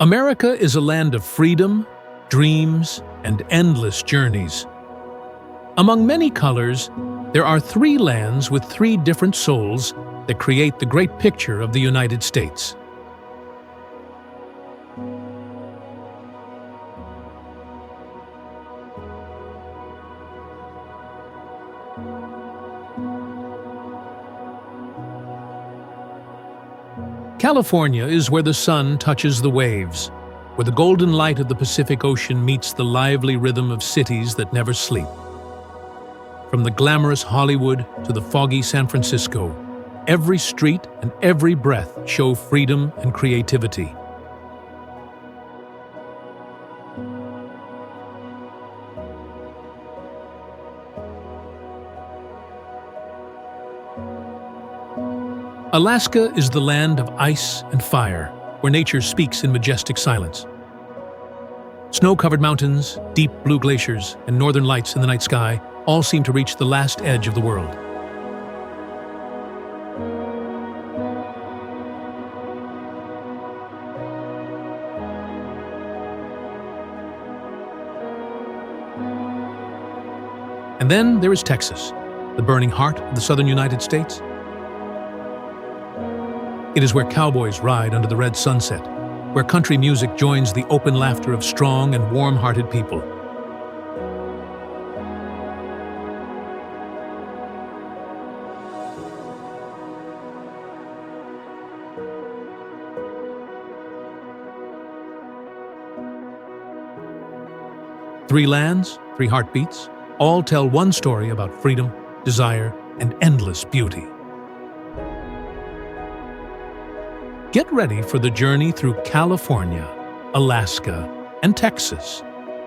America is a land of freedom, dreams, and endless journeys. Among many colors, there are three lands with three different souls that create the great picture of the United States. California is where the sun touches the waves, where the golden light of the Pacific Ocean meets the lively rhythm of cities that never sleep. From the glamorous Hollywood to the foggy San Francisco, every street and every breath show freedom and creativity. Alaska is the land of ice and fire, where nature speaks in majestic silence. Snow-covered mountains, deep blue glaciers, and northern lights in the night sky all seem to reach the last edge of the world. And then there is Texas, the burning heart of the southern United States. It is where cowboys ride under the red sunset, where country music joins the open laughter of strong and warm-hearted people. Three lands, three heartbeats, all tell one story about freedom, desire, and endless beauty. Get ready for the journey through California, Alaska, and Texas,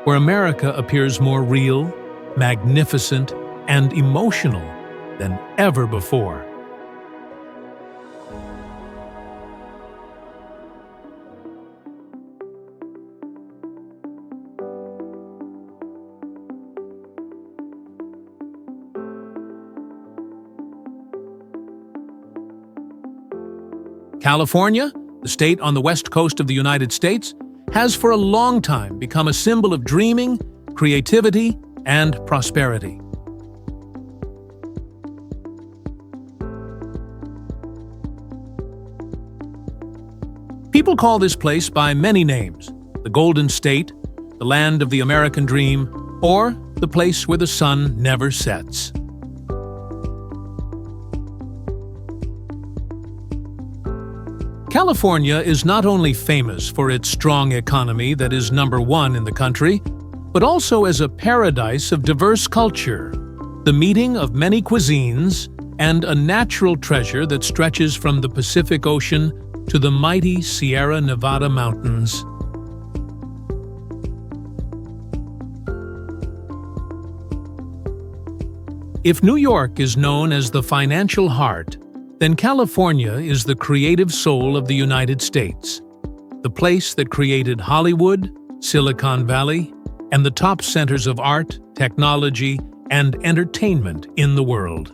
where America appears more real, magnificent, and emotional than ever before. California, the state on the west coast of the United States, has for a long time become a symbol of dreaming, creativity, and prosperity. People call this place by many names: the Golden State, the land of the American dream, or the place where the sun never sets. California is not only famous for its strong economy that is #1 in the country, but also as a paradise of diverse culture, the meeting of many cuisines, and a natural treasure that stretches from the Pacific Ocean to the mighty Sierra Nevada mountains. If New York is known as the financial heart, then California is the creative soul of the United States, the place that created Hollywood, Silicon Valley, and the top centers of art, technology, and entertainment in the world.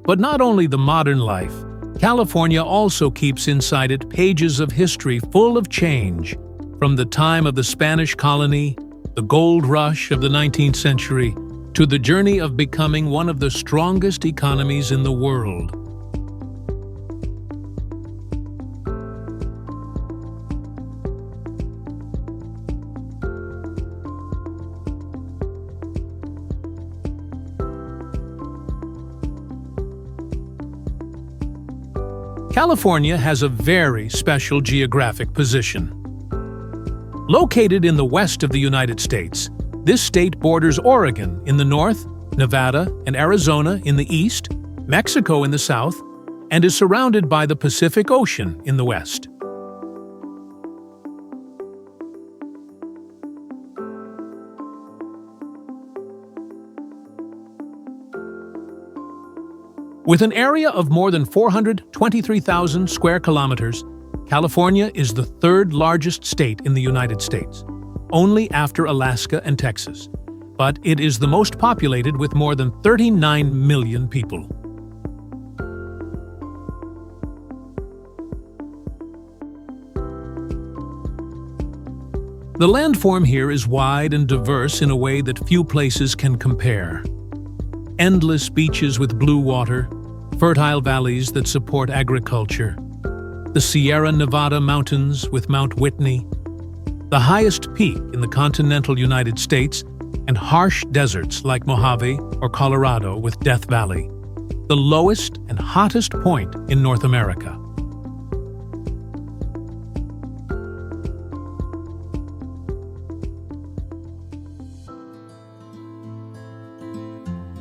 But not only the modern life, California also keeps inside it pages of history full of change, from the time of the Spanish colony, the gold rush of the 19th century, to the journey of becoming one of the strongest economies in the world. California has a very special geographic position. Located in the west of the United States, this state borders Oregon in the north, Nevada and Arizona in the east, Mexico in the south, and is surrounded by the Pacific Ocean in the west. With an area of more than 423,000 square kilometers, California is the third largest state in the United States, only after Alaska and Texas, but it is the most populated with more than 39 million people. The landform here is wide and diverse in a way that few places can compare. Endless beaches with blue water, fertile valleys that support agriculture, the Sierra Nevada mountains with Mount Whitney, the highest peak in the continental United States, and harsh deserts like Mojave or Colorado with Death Valley, the lowest and hottest point in North America.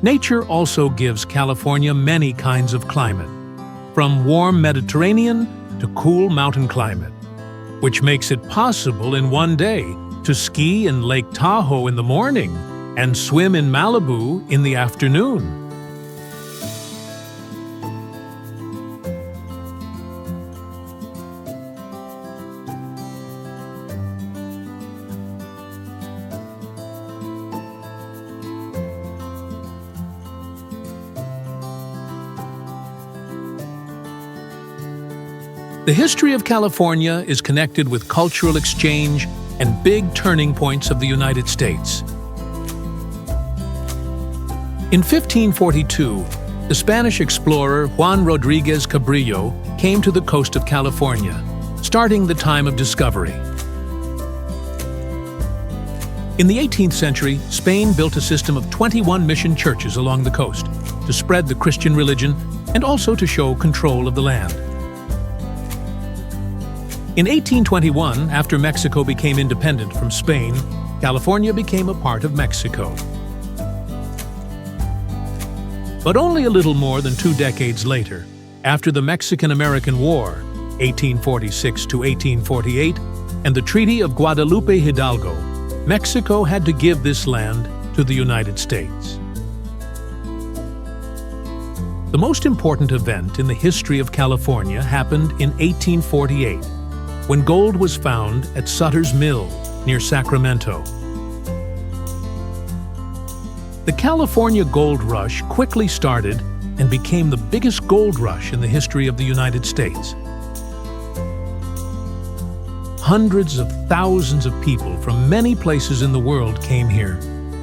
Nature also gives California many kinds of climate, from warm Mediterranean to cool mountain climate, which makes it possible in one day to ski in Lake Tahoe in the morning and swim in Malibu in the afternoon. The history of California is connected with cultural exchange and big turning points of the United States. In 1542, the Spanish explorer Juan Rodriguez Cabrillo came to the coast of California, starting the time of discovery. In the 18th century, Spain built a system of 21 mission churches along the coast to spread the Christian religion and also to show control of the land. In 1821, after Mexico became independent from Spain, California became a part of Mexico. But only a little more than 2 decades later, after the Mexican-American War, 1846 to 1848, and the Treaty of Guadalupe Hidalgo, Mexico had to give this land to the United States. The most important event in the history of California happened in 1848, when gold was found at Sutter's Mill near Sacramento. The California Gold Rush quickly started and became the biggest gold rush in the history of the United States. Hundreds of thousands of people from many places in the world came here,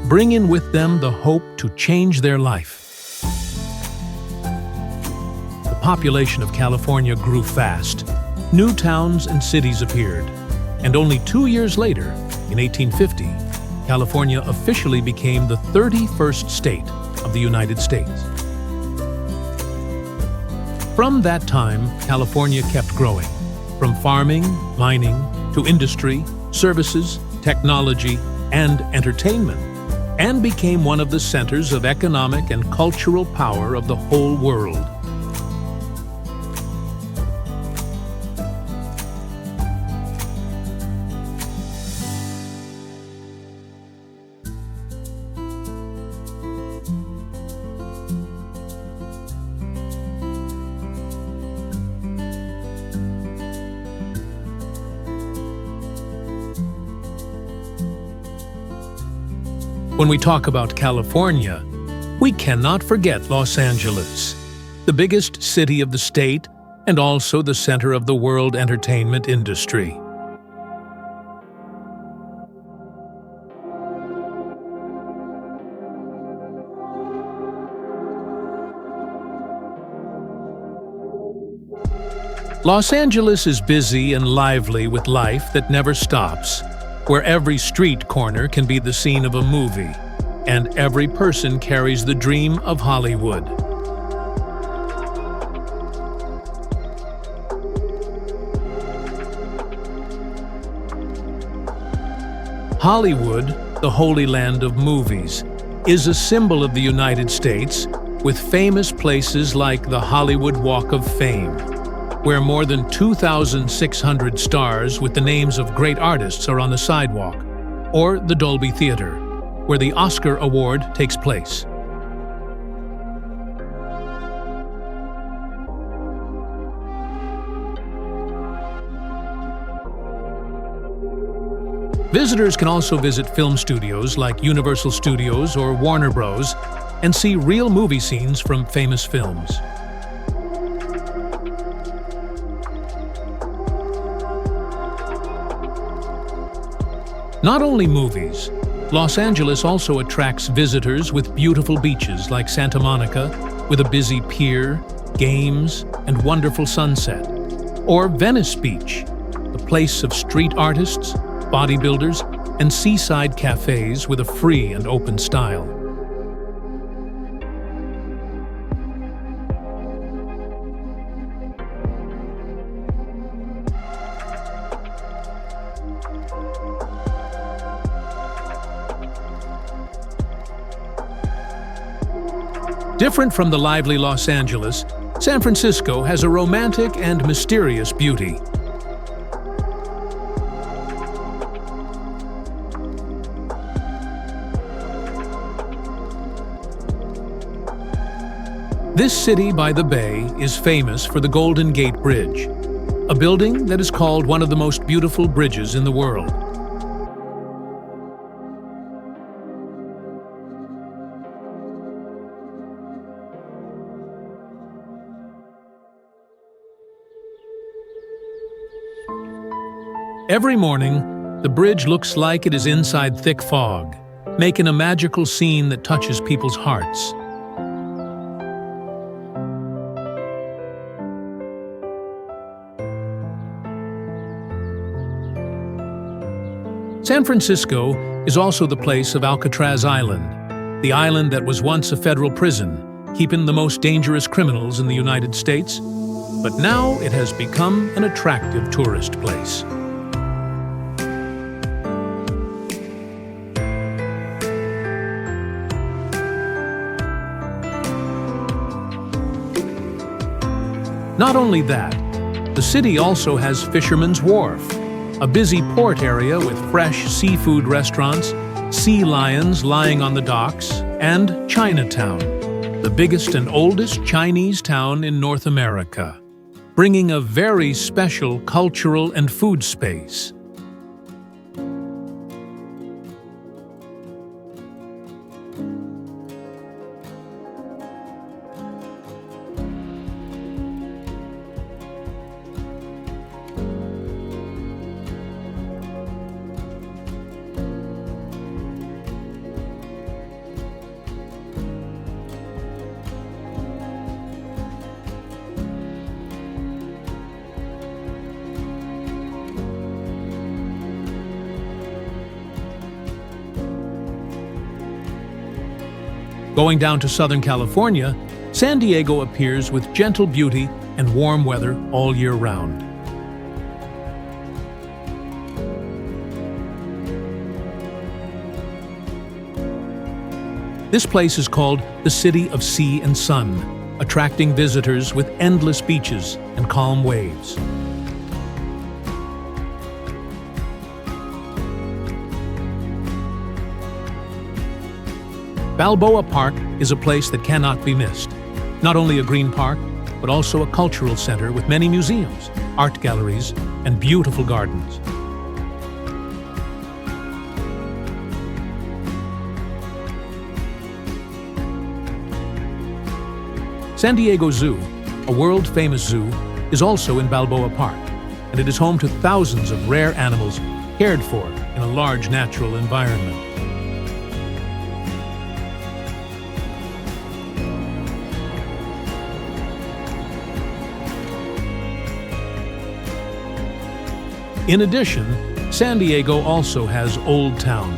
bringing with them the hope to change their life. The population of California grew fast. New towns and cities appeared, and only 2 years later, in 1850, California officially became the 31st state of the United States. From that time, California kept growing, from farming, mining, to industry, services, technology, and entertainment, and became one of the centers of economic and cultural power of the whole world. When we talk about California, we cannot forget Los Angeles, the biggest city of the state and also the center of the world entertainment industry. Los Angeles is busy and lively with life that never stops, where every street corner can be the scene of a movie, and every person carries the dream of Hollywood. Hollywood, the holy land of movies, is a symbol of the United States, with famous places like the Hollywood Walk of Fame, where more than 2,600 stars with the names of great artists are on the sidewalk, or the Dolby Theater, where the Oscar Award takes place. Visitors can also visit film studios like Universal Studios or Warner Bros. And see real movie scenes from famous films. Not only movies, Los Angeles also attracts visitors with beautiful beaches like Santa Monica, with a busy pier, games, and wonderful sunset. Or Venice Beach, a place of street artists, bodybuilders, and seaside cafes with a free and open style. Different from the lively Los Angeles, San Francisco has a romantic and mysterious beauty. This city by the bay is famous for the Golden Gate Bridge, a building that is called one of the most beautiful bridges in the world. Every morning, the bridge looks like it is inside thick fog, making a magical scene that touches people's hearts. San Francisco is also the place of Alcatraz Island, the island that was once a federal prison, keeping the most dangerous criminals in the United States, but now it has become an attractive tourist place. Not only that, the city also has Fisherman's Wharf, a busy port area with fresh seafood restaurants, sea lions lying on the docks, and Chinatown, the biggest and oldest Chinese town in North America, bringing a very special cultural and food space. Going down to Southern California, San Diego appears with gentle beauty and warm weather all year round. This place is called the City of Sea and Sun, attracting visitors with endless beaches and calm waves. Balboa Park is a place that cannot be missed. Not only a green park, but also a cultural center with many museums, art galleries, and beautiful gardens. San Diego Zoo, a world-famous zoo, is also in Balboa Park, and it is home to thousands of rare animals cared for in a large natural environment. In addition, San Diego also has Old Town,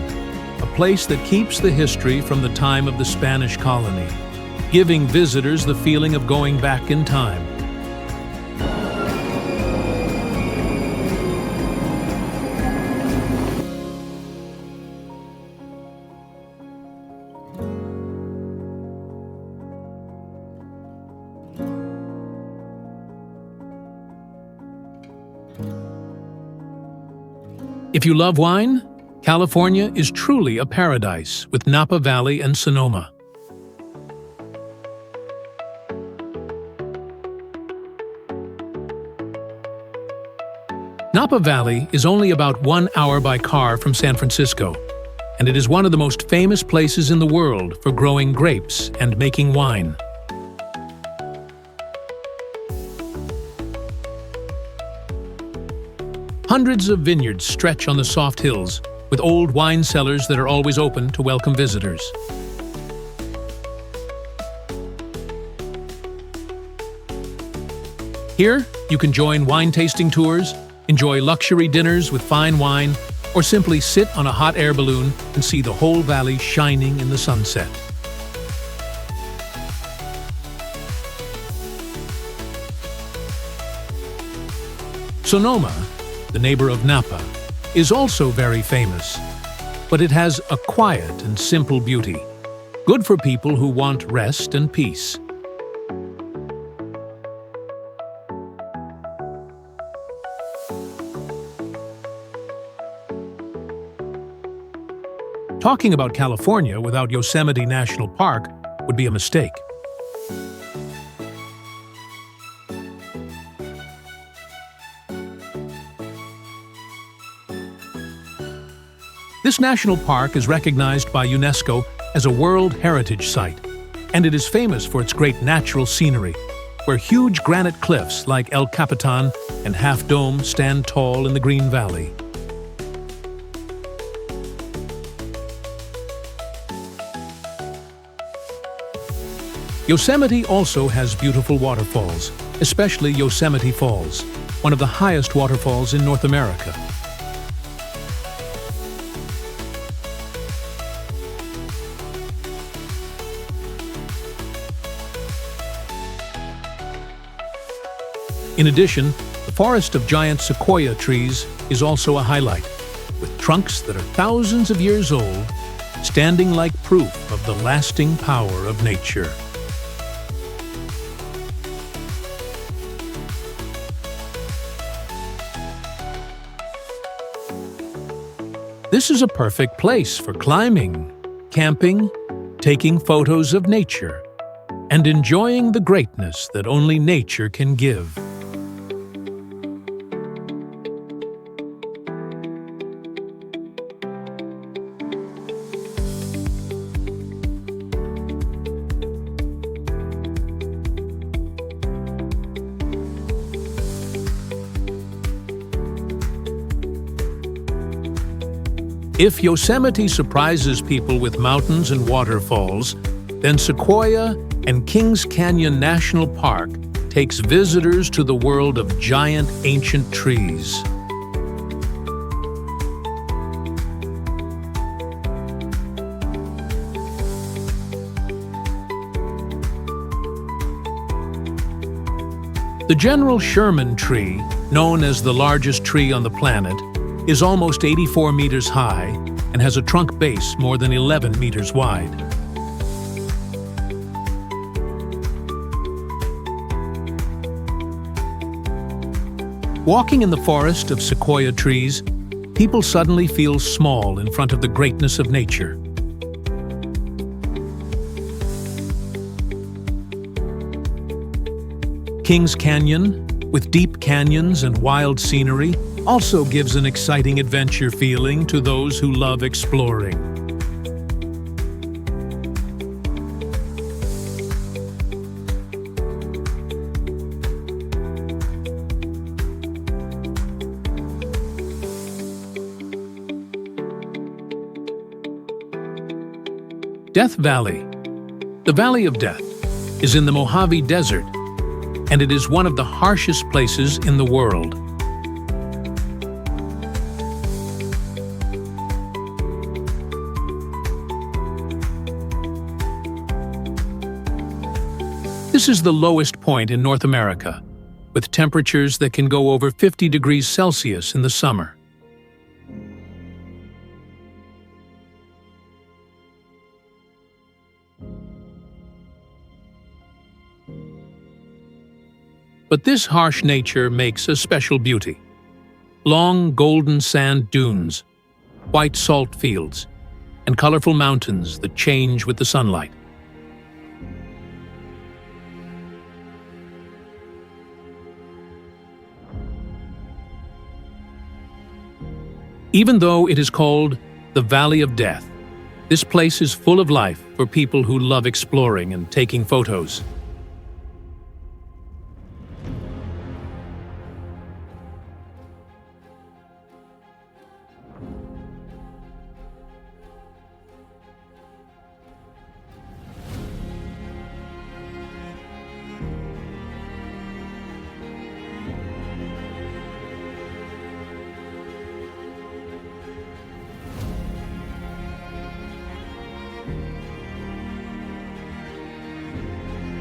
a place that keeps the history from the time of the Spanish colony, giving visitors the feeling of going back in time. If you love wine, California is truly a paradise with Napa Valley and Sonoma. Napa Valley is only about 1 hour by car from San Francisco, and it is one of the most famous places in the world for growing grapes and making wine. Hundreds of vineyards stretch on the soft hills, with old wine cellars that are always open to welcome visitors. Here, you can join wine tasting tours, enjoy luxury dinners with fine wine, or simply sit on a hot air balloon and see the whole valley shining in the sunset. Sonoma, the neighbor of Napa, is also very famous, but it has a quiet and simple beauty, good for people who want rest and peace. Talking about California without Yosemite National Park would be a mistake. This national park is recognized by UNESCO as a World Heritage Site, and it is famous for its great natural scenery, where huge granite cliffs like El Capitan and Half Dome stand tall in the Green Valley. Yosemite also has beautiful waterfalls, especially Yosemite Falls, one of the highest waterfalls in North America. In addition, the forest of giant sequoia trees is also a highlight, with trunks that are thousands of years old, standing like proof of the lasting power of nature. This is a perfect place for climbing, camping, taking photos of nature, and enjoying the greatness that only nature can give. If Yosemite surprises people with mountains and waterfalls, then Sequoia and Kings Canyon National Park takes visitors to the world of giant ancient trees. The General Sherman tree, known as the largest tree on the planet, is almost 84 meters high and has a trunk base more than 11 meters wide. Walking in the forest of sequoia trees, people suddenly feel small in front of the greatness of nature. Kings Canyon, with deep canyons and wild scenery, also gives an exciting adventure feeling to those who love exploring. Death Valley. The Valley of Death is in the Mojave Desert, and it is one of the harshest places in the world. This is the lowest point in North America, with temperatures that can go over 50 degrees Celsius in the summer. But this harsh nature makes a special beauty. Long golden sand dunes, white salt fields, and colorful mountains that change with the sunlight. Even though it is called the Valley of Death, this place is full of life for people who love exploring and taking photos.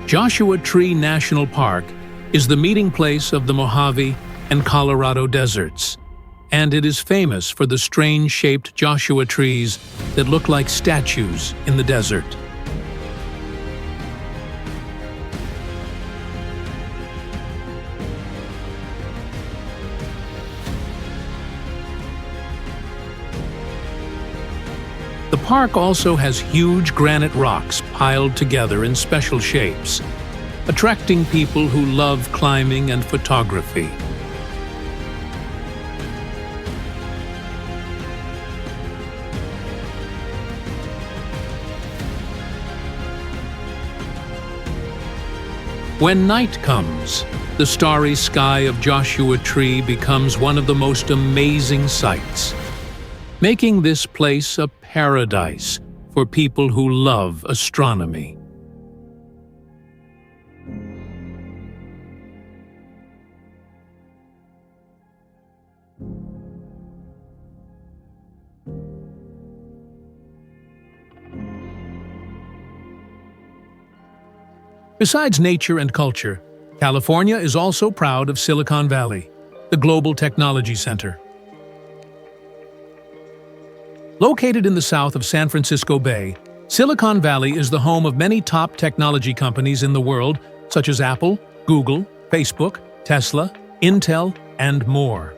Joshua Tree National Park is the meeting place of the Mojave and Colorado deserts, and it is famous for the strange-shaped Joshua trees that look like statues in the desert. The park also has huge granite rocks piled together in special shapes, attracting people who love climbing and photography. When night comes, the starry sky of Joshua Tree becomes one of the most amazing sights, making this place a paradise for people who love astronomy. Besides nature and culture, California is also proud of Silicon Valley, the global technology center. Located in the south of San Francisco Bay, Silicon Valley is the home of many top technology companies in the world, such as Apple, Google, Facebook, Tesla, Intel, and more.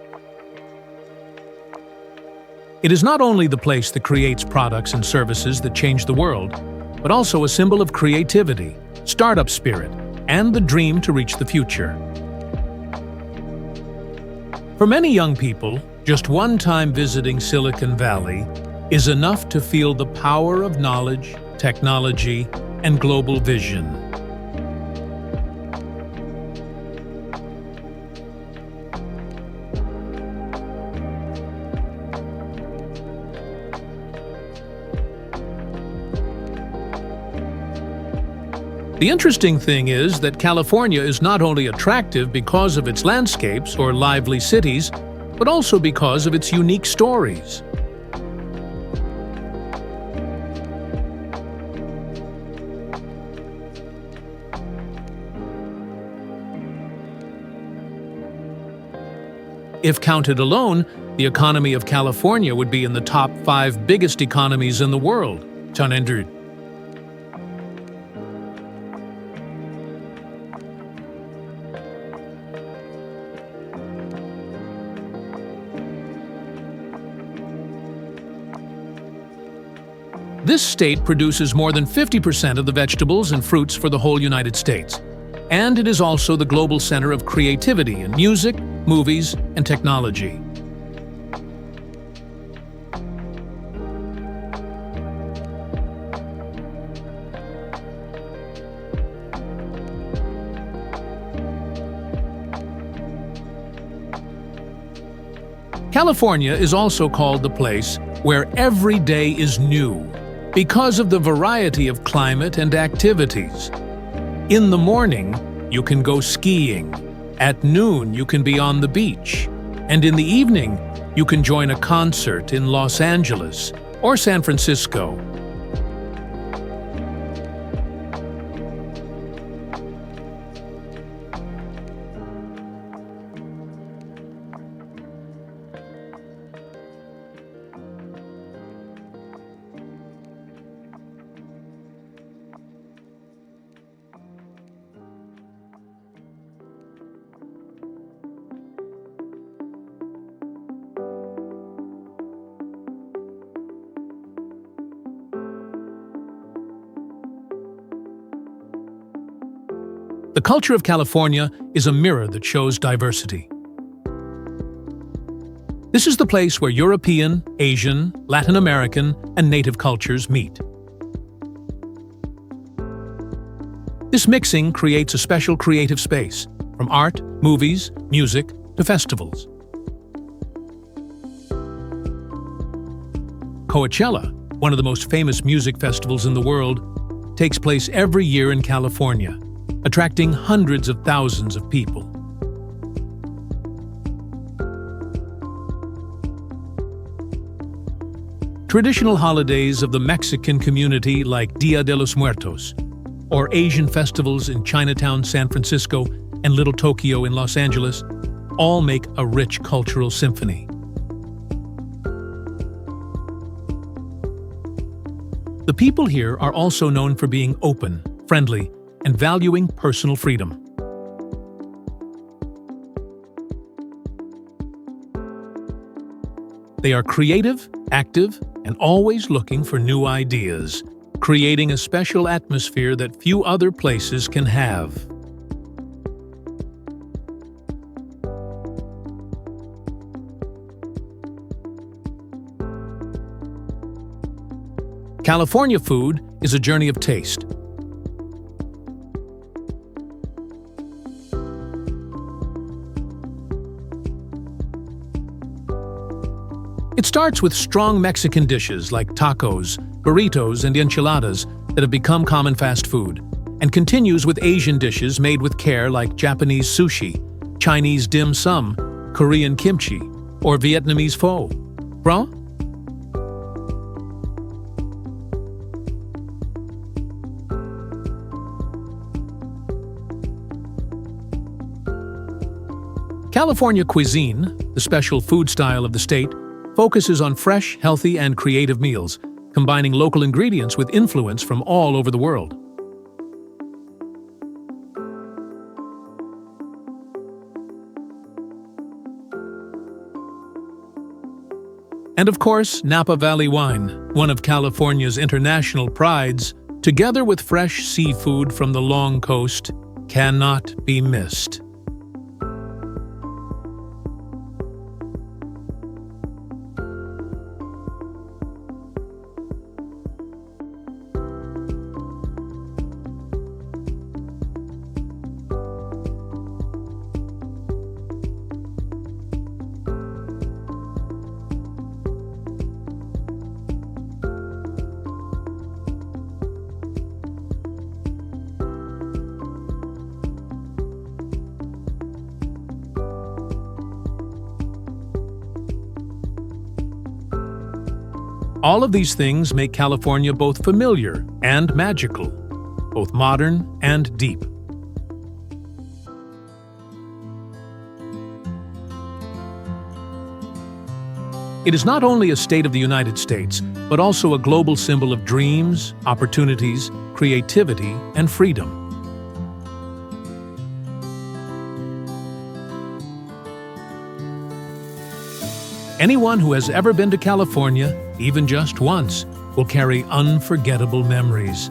It is not only the place that creates products and services that change the world, but also a symbol of creativity, startup spirit, and the dream to reach the future. For many young people, just one time visiting Silicon Valley is enough to feel the power of knowledge, technology, and global vision. The interesting thing is that California is not only attractive because of its landscapes or lively cities, but also because of its unique stories. If counted alone, the economy of California would be in the top 5 biggest economies in the world. Chanendru. This state produces more than 50% of the vegetables and fruits for the whole United States. And it is also the global center of creativity in music, movies, and technology. California is also called the place where every day is new because of the variety of climate and activities. In the morning, you can go skiing. At noon, you can be on the beach. And in the evening, you can join a concert in Los Angeles or San Francisco. The culture of California is a mirror that shows diversity. This is the place where European, Asian, Latin American, and native cultures meet. This mixing creates a special creative space, from art, movies, music, to festivals. Coachella, one of the most famous music festivals in the world, takes place every year in California, attracting hundreds of thousands of people. Traditional holidays of the Mexican community like Dia de los Muertos, or Asian festivals in Chinatown, San Francisco, and Little Tokyo in Los Angeles, all make a rich cultural symphony. The people here are also known for being open, friendly, and valuing personal freedom. They are creative, active, and always looking for new ideas, creating a special atmosphere that few other places can have. California food is a journey of taste. It starts with strong Mexican dishes like tacos, burritos, and enchiladas that have become common fast food, and continues with Asian dishes made with care like Japanese sushi, Chinese dim sum, Korean kimchi, or Vietnamese pho. Bro? California cuisine, the special food style of the state, focuses on fresh, healthy, and creative meals, combining local ingredients with influence from all over the world. And of course, Napa Valley wine, one of California's international prides, together with fresh seafood from the long coast, cannot be missed. All of these things make California both familiar and magical, both modern and deep. It is not only a state of the United States, but also a global symbol of dreams, opportunities, creativity, and freedom. Anyone who has ever been to California, even just once, will carry unforgettable memories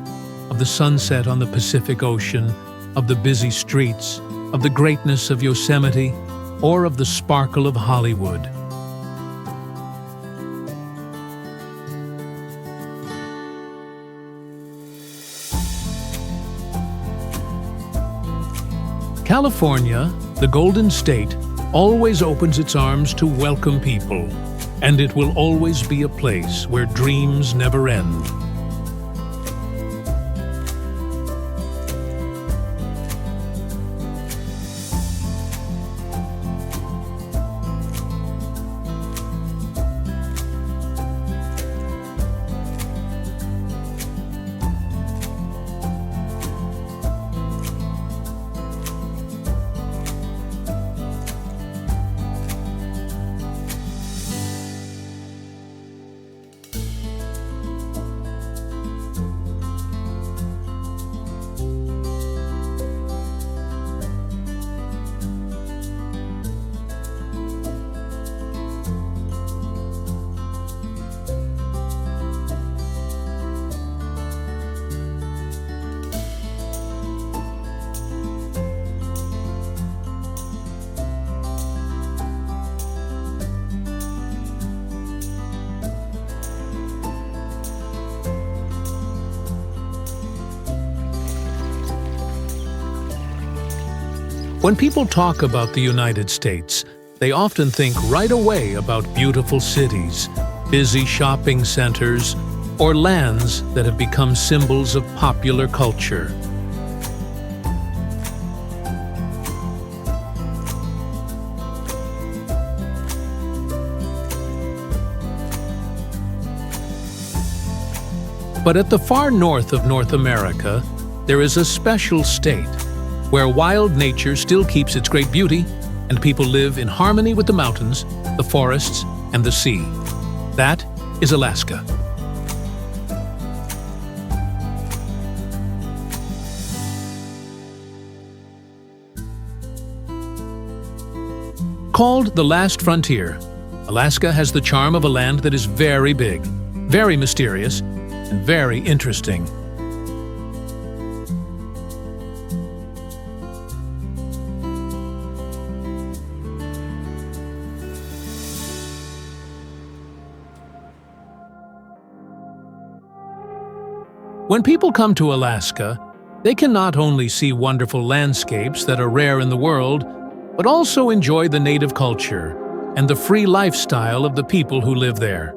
of the sunset on the Pacific Ocean, of the busy streets, of the greatness of Yosemite, or of the sparkle of Hollywood. California, the Golden State, always opens its arms to welcome people, and it will always be a place where dreams never end. When people talk about the United States, they often think right away about beautiful cities, busy shopping centers, or lands that have become symbols of popular culture. But at the far north of North America, there is a special state where wild nature still keeps its great beauty and people live in harmony with the mountains, the forests, and the sea. That is Alaska. Called the last frontier, Alaska has the charm of a land that is very big, very mysterious, and very interesting. When people come to Alaska, they can not only see wonderful landscapes that are rare in the world, but also enjoy the native culture and the free lifestyle of the people who live there.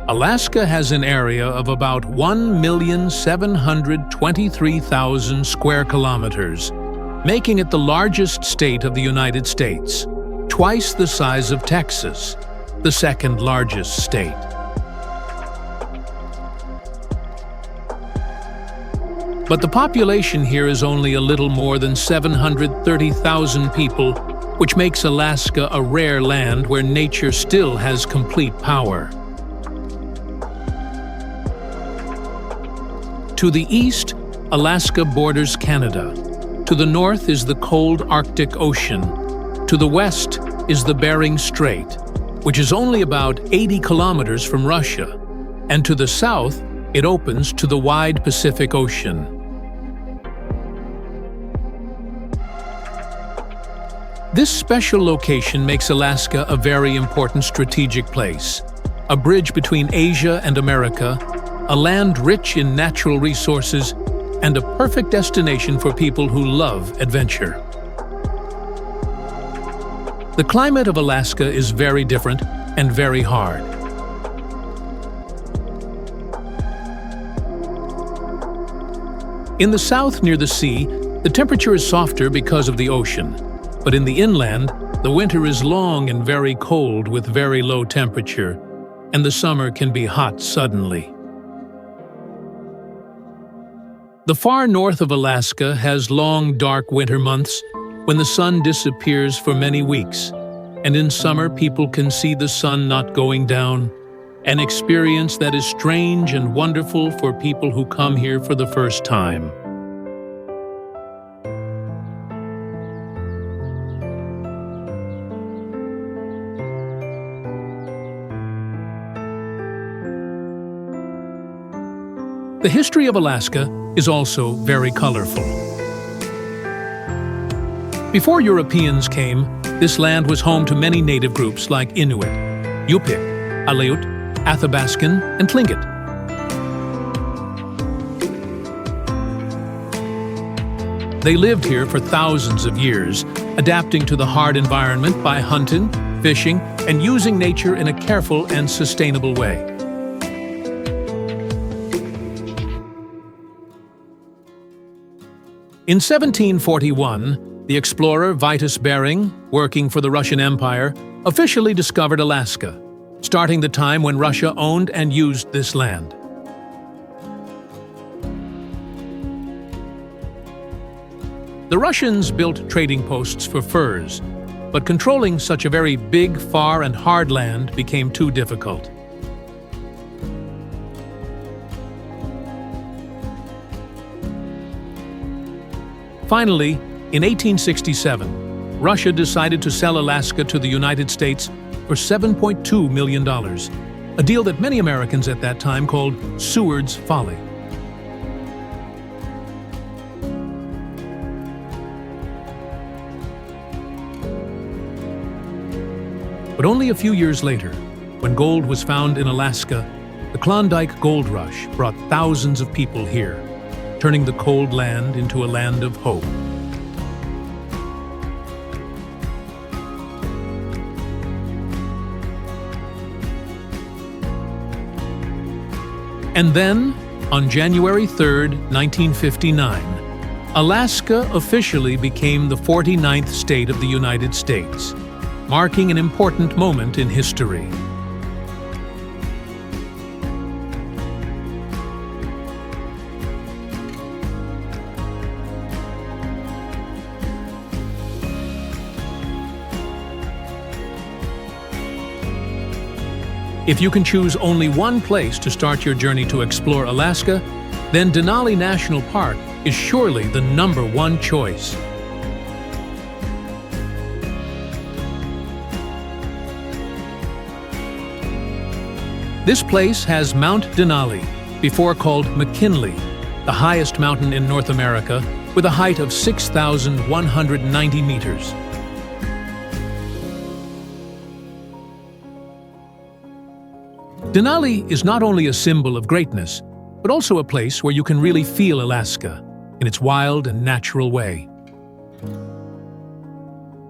Alaska has an area of about 1,723,000 square kilometers, making it the largest state of the United States, twice the size of Texas, the second largest state. But the population here is only a little more than 730,000 people, which makes Alaska a rare land where nature still has complete power. To the east, Alaska borders Canada. To the north is the cold Arctic Ocean. To the west is the Bering Strait, which is only about 80 kilometers from Russia. And to the south, it opens to the wide Pacific Ocean. This special location makes Alaska a very important strategic place, a bridge between Asia and America, a land rich in natural resources, and a perfect destination for people who love adventure. The climate of Alaska is very different and very hard. In the south near the sea, the temperature is softer because of the ocean, but in the inland, the winter is long and very cold with very low temperature, and the summer can be hot suddenly. The far north of Alaska has long, dark winter months when the sun disappears for many weeks, and in summer people can see the sun not going down, an experience that is strange and wonderful for people who come here for the first time. The history of Alaska is also very colorful. Before Europeans came, this land was home to many native groups like Inuit, Yupik, Aleut, Athabaskan, and Tlingit. They lived here for thousands of years, adapting to the hard environment by hunting, fishing, and using nature in a careful and sustainable way. In 1741, the explorer Vitus Bering, working for the Russian Empire, officially discovered Alaska, starting the time when Russia owned and used this land. The Russians built trading posts for furs, but controlling such a very big, far, and hard land became too difficult. Finally, in 1867, Russia decided to sell Alaska to the United States for $7.2 million, a deal that many Americans at that time called Seward's folly. But only a few years later, when gold was found in Alaska, the Klondike Gold Rush brought thousands of people here, turning the cold land into a land of hope. And then, on January 3, 1959, Alaska officially became the 49th state of the United States, marking an important moment in history. If you can choose only one place to start your journey to explore Alaska, then Denali National Park is surely the #1 choice. This place has Mount Denali, before called McKinley, the highest mountain in North America, with a height of 6,190 meters. Denali is not only a symbol of greatness, but also a place where you can really feel Alaska in its wild and natural way.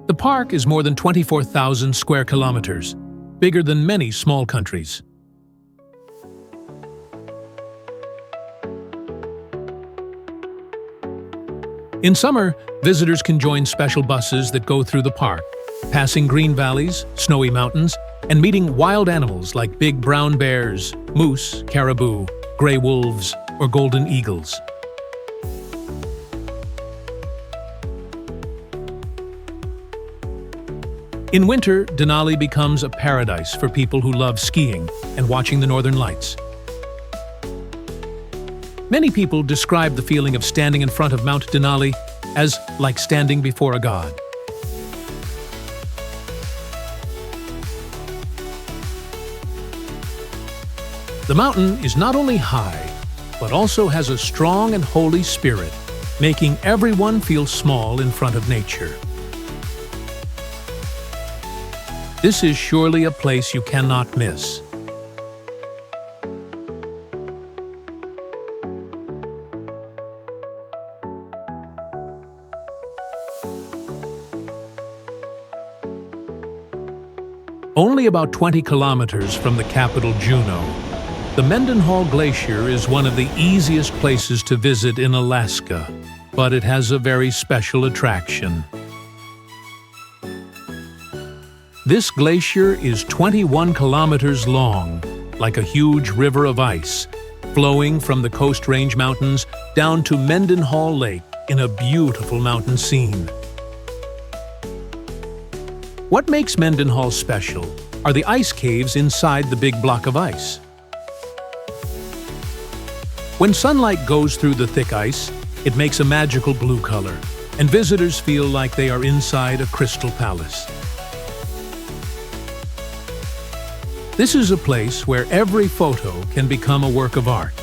The park is more than 24,000 square kilometers, bigger than many small countries. In summer, visitors can join special buses that go through the park, passing green valleys, snowy mountains, and meeting wild animals like big brown bears, moose, caribou, gray wolves, or golden eagles. In winter, Denali becomes a paradise for people who love skiing and watching the northern lights. Many people describe the feeling of standing in front of Mount Denali as like standing before a god. The mountain is not only high, but also has a strong and holy spirit, making everyone feel small in front of nature. This is surely a place you cannot miss. Only about 20 kilometers from the capital, Juneau, the Mendenhall Glacier is one of the easiest places to visit in Alaska, but it has a very special attraction. This glacier is 21 kilometers long, like a huge river of ice, flowing from the Coast Range Mountains down to Mendenhall Lake in a beautiful mountain scene. What makes Mendenhall special are the ice caves inside the big block of ice. When sunlight goes through the thick ice, it makes a magical blue color, and visitors feel like they are inside a crystal palace. This is a place where every photo can become a work of art.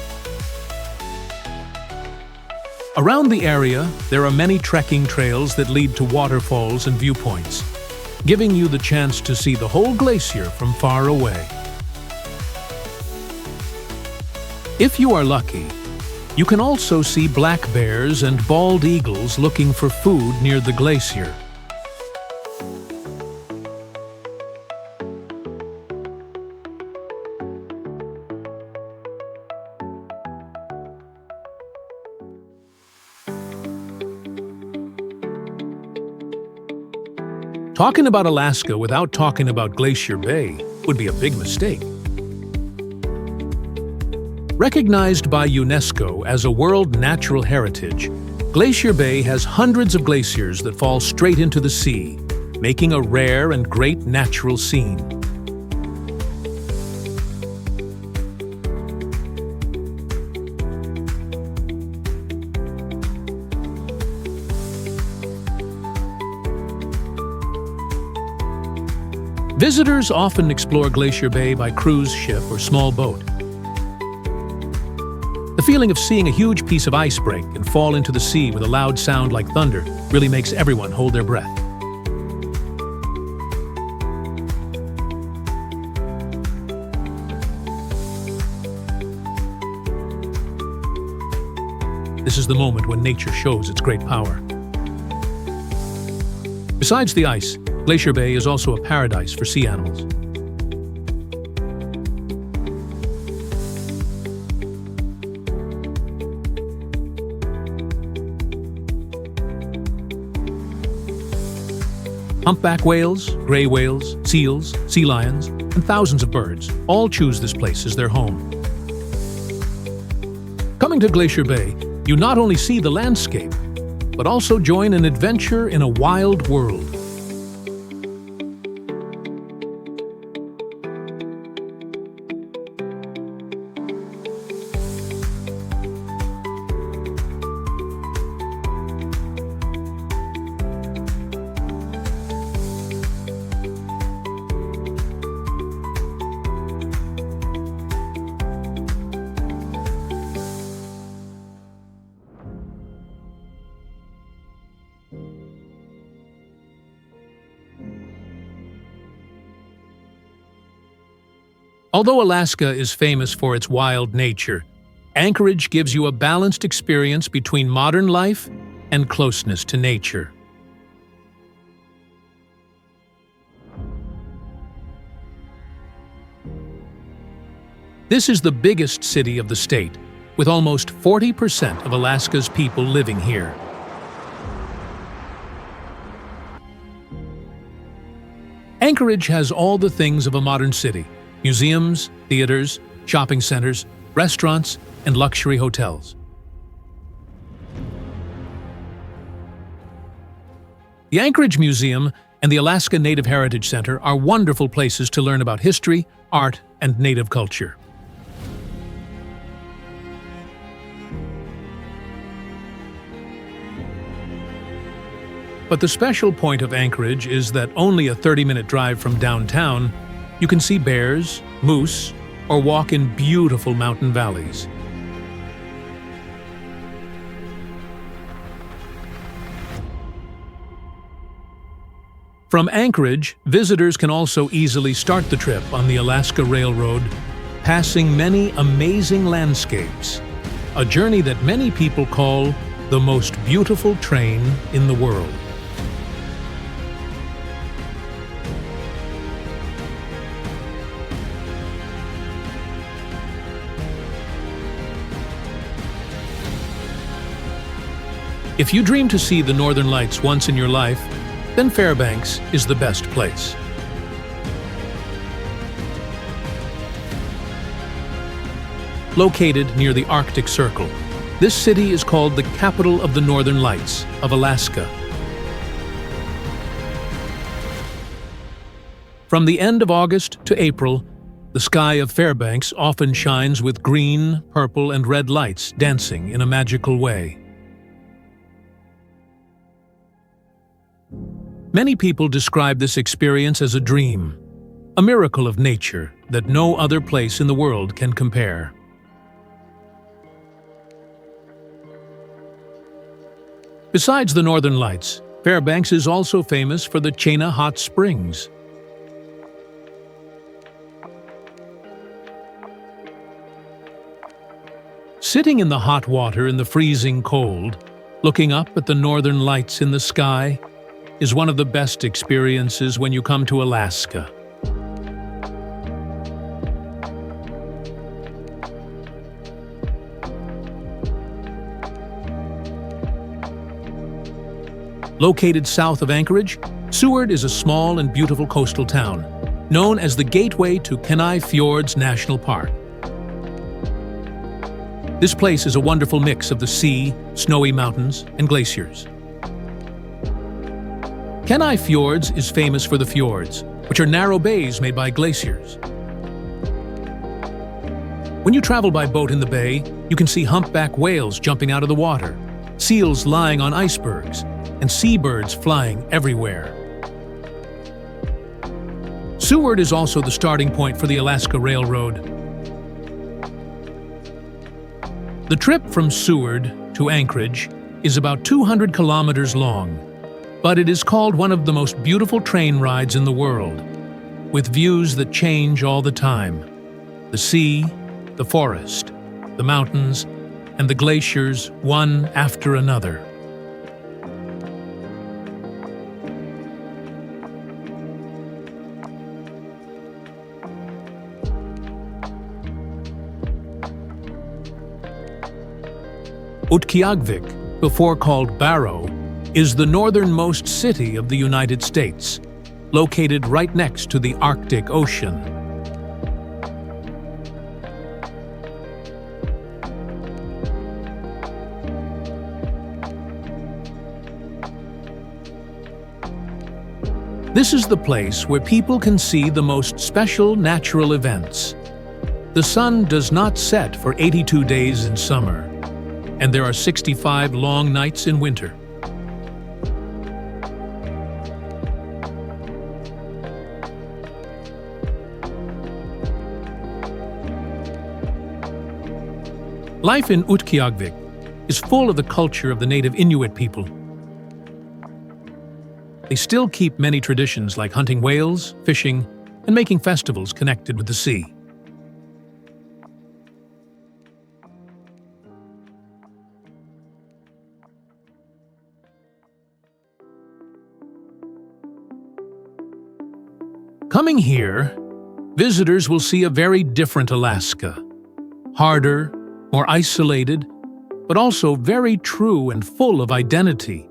Around the area, there are many trekking trails that lead to waterfalls and viewpoints, giving you the chance to see the whole glacier from far away. If you are lucky, you can also see black bears and bald eagles looking for food near the glacier. Talking about Alaska without talking about Glacier Bay would be a big mistake. Recognized by UNESCO as a World Natural Heritage, Glacier Bay has hundreds of glaciers that fall straight into the sea, making a rare and great natural scene. Visitors often explore Glacier Bay by cruise ship or small boat. The feeling of seeing a huge piece of ice break and fall into the sea with a loud sound like thunder really makes everyone hold their breath. This is the moment when nature shows its great power. Besides the ice, Glacier Bay is also a paradise for sea animals. Humpback whales, gray whales, seals, sea lions, and thousands of birds all choose this place as their home. Coming to Glacier Bay, you not only see the landscape, but also join an adventure in a wild world. Although Alaska is famous for its wild nature, Anchorage gives you a balanced experience between modern life and closeness to nature. This is the biggest city of the state, with almost 40% of Alaska's people living here. Anchorage has all the things of a modern city: museums, theaters, shopping centers, restaurants, and luxury hotels. The Anchorage Museum and the Alaska Native Heritage Center are wonderful places to learn about history, art, and native culture. But the special point of Anchorage is that only a 30-minute drive from downtown, you can see bears, moose, or walk in beautiful mountain valleys. From Anchorage, visitors can also easily start the trip on the Alaska Railroad, passing many amazing landscapes, a journey that many people call the most beautiful train in the world. If you dream to see the Northern Lights once in your life, then Fairbanks is the best place. Located near the Arctic Circle, this city is called the capital of the Northern Lights of Alaska. From the end of August to April, the sky of Fairbanks often shines with green, purple, and red lights dancing in a magical way. Many people describe this experience as a dream, a miracle of nature that no other place in the world can compare. Besides the Northern Lights, Fairbanks is also famous for the Chena Hot Springs. Sitting in the hot water in the freezing cold, looking up at the Northern Lights in the sky, is one of the best experiences when you come to Alaska. Located south of Anchorage, Seward is a small and beautiful coastal town, known as the gateway to Kenai Fjords National Park. This place is a wonderful mix of the sea, snowy mountains, and glaciers. Kenai Fjords is famous for the fjords, which are narrow bays made by glaciers. When you travel by boat in the bay, you can see humpback whales jumping out of the water, seals lying on icebergs, and seabirds flying everywhere. Seward is also the starting point for the Alaska Railroad. The trip from Seward to Anchorage is about 200 kilometers long, but it is called one of the most beautiful train rides in the world, with views that change all the time. The sea, the forest, the mountains, and the glaciers, one after another. Utqiagvik, before called Barrow, is the northernmost city of the United States, located right next to the Arctic Ocean. This is the place where people can see the most special natural events. The sun does not set for 82 days in summer, and there are 65 long nights in winter. Life in Utqiagvik is full of the culture of the native Inuit people. They still keep many traditions like hunting whales, fishing, and making festivals connected with the sea. Coming here, visitors will see a very different Alaska. Harder, more isolated, but also very true and full of identity.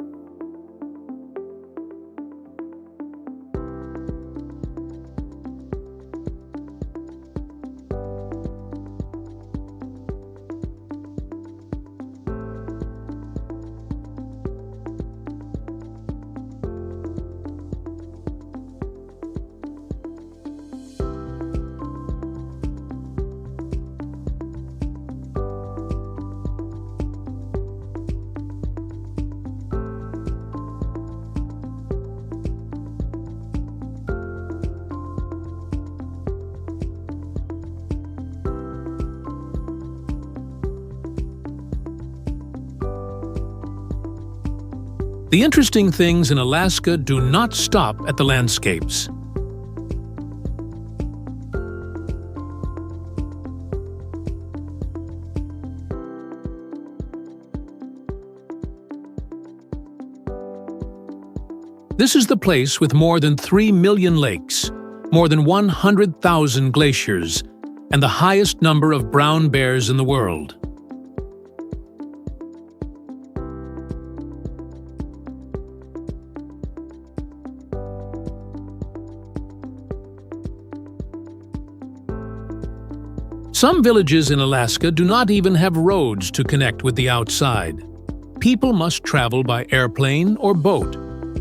The interesting things in Alaska do not stop at the landscapes. This is the place with more than 3 million lakes, more than 100,000 glaciers, and the highest number of brown bears in the world. Some villages in Alaska do not even have roads to connect with the outside. People must travel by airplane or boat,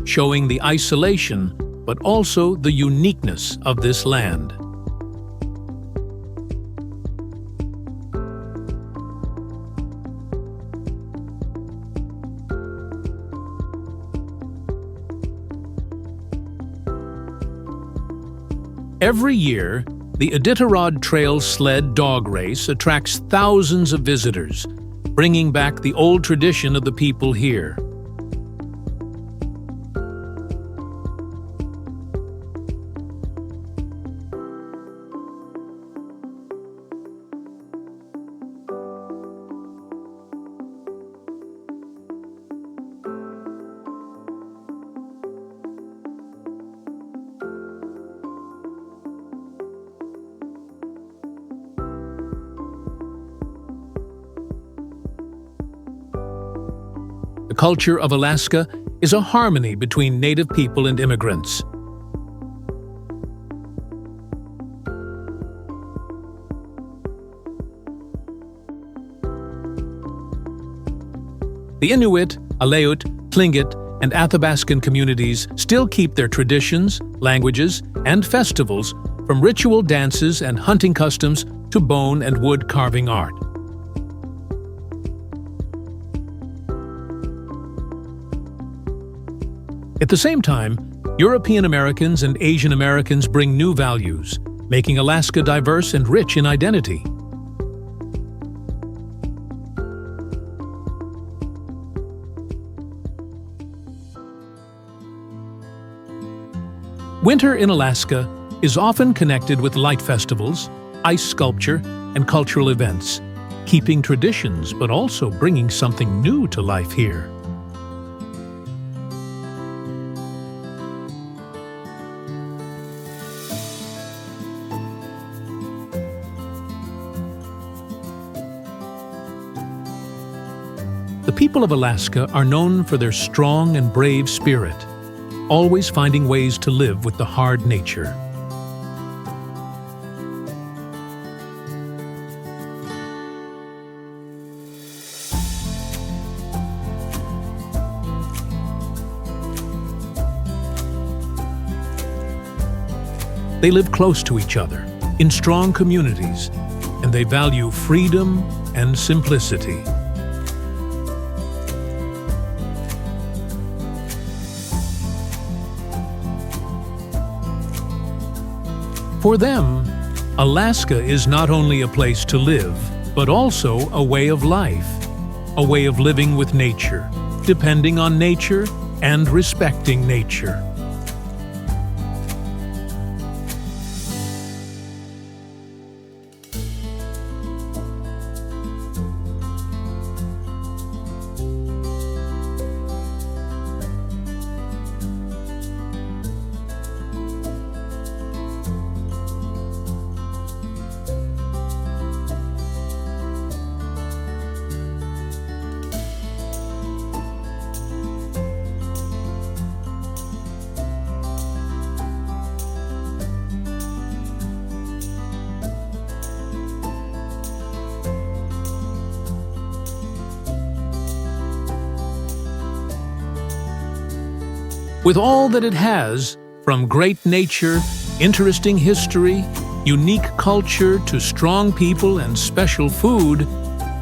showing the isolation but also the uniqueness of this land. Every year, the Iditarod Trail Sled Dog Race attracts thousands of visitors, bringing back the old tradition of the people here. The culture of Alaska is a harmony between native people and immigrants. The Inuit, Aleut, Tlingit, and Athabascan communities still keep their traditions, languages, and festivals, from ritual dances and hunting customs to bone and wood carving art. At the same time, European Americans and Asian Americans bring new values, making Alaska diverse and rich in identity. Winter in Alaska is often connected with light festivals, ice sculpture, and cultural events, keeping traditions but also bringing something new to life here. The people of Alaska are known for their strong and brave spirit, always finding ways to live with the hard nature. They live close to each other, in strong communities, and they value freedom and simplicity. For them, Alaska is not only a place to live, but also a way of life, a way of living with nature, depending on nature and respecting nature. With all that it has, from great nature, interesting history, unique culture to strong people and special food,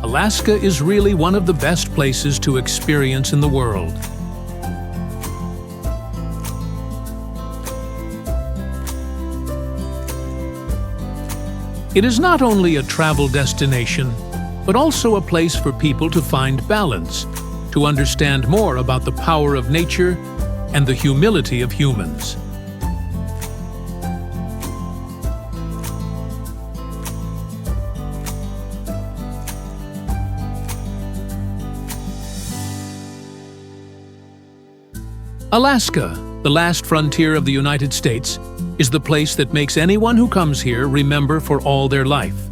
Alaska is really one of the best places to experience in the world. It is not only a travel destination, but also a place for people to find balance, to understand more about the power of nature and the humility of humans. Alaska, the last frontier of the United States, is the place that makes anyone who comes here remember for all their life.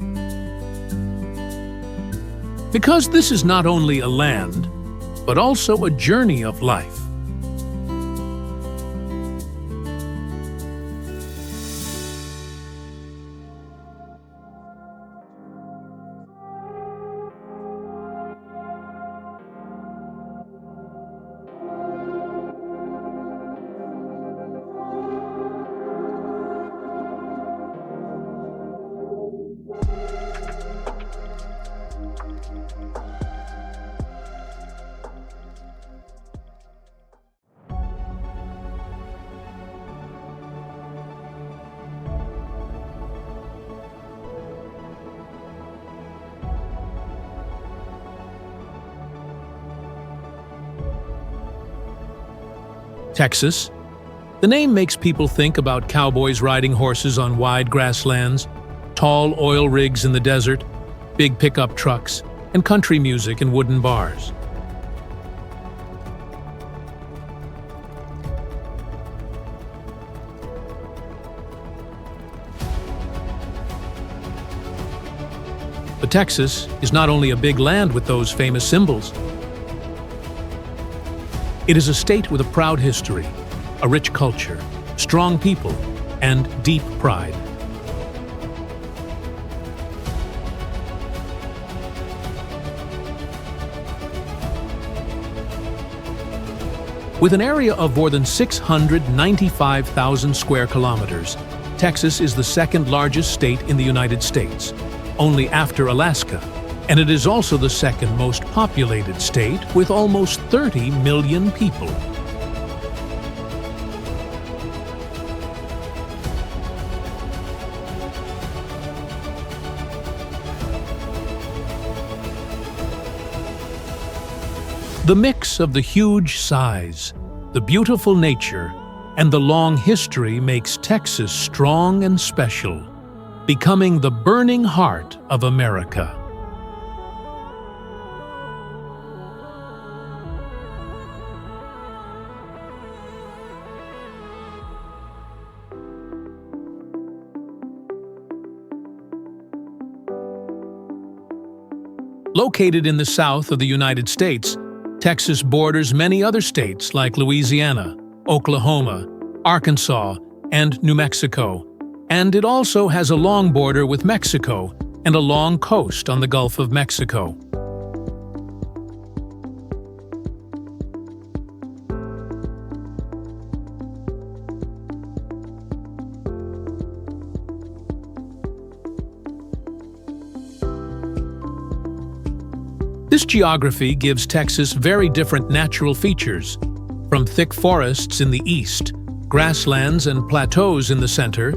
Because this is not only a land, but also a journey of life. Texas. The name makes people think about cowboys riding horses on wide grasslands, tall oil rigs in the desert, big pickup trucks, and country music in wooden bars. But Texas is not only a big land with those famous symbols. It is a state with a proud history, a rich culture, strong people, and deep pride. With an area of more than 695,000 square kilometers, Texas is the second largest state in the United States, only after Alaska, and it is also the second most populated state with almost 30 million people. The mix of the huge size, the beautiful nature, and the long history makes Texas strong and special, becoming the burning heart of America. Located in the south of the United States, Texas borders many other states like Louisiana, Oklahoma, Arkansas, and New Mexico, and it also has a long border with Mexico and a long coast on the Gulf of Mexico. This geography gives Texas very different natural features, from thick forests in the east, grasslands and plateaus in the center,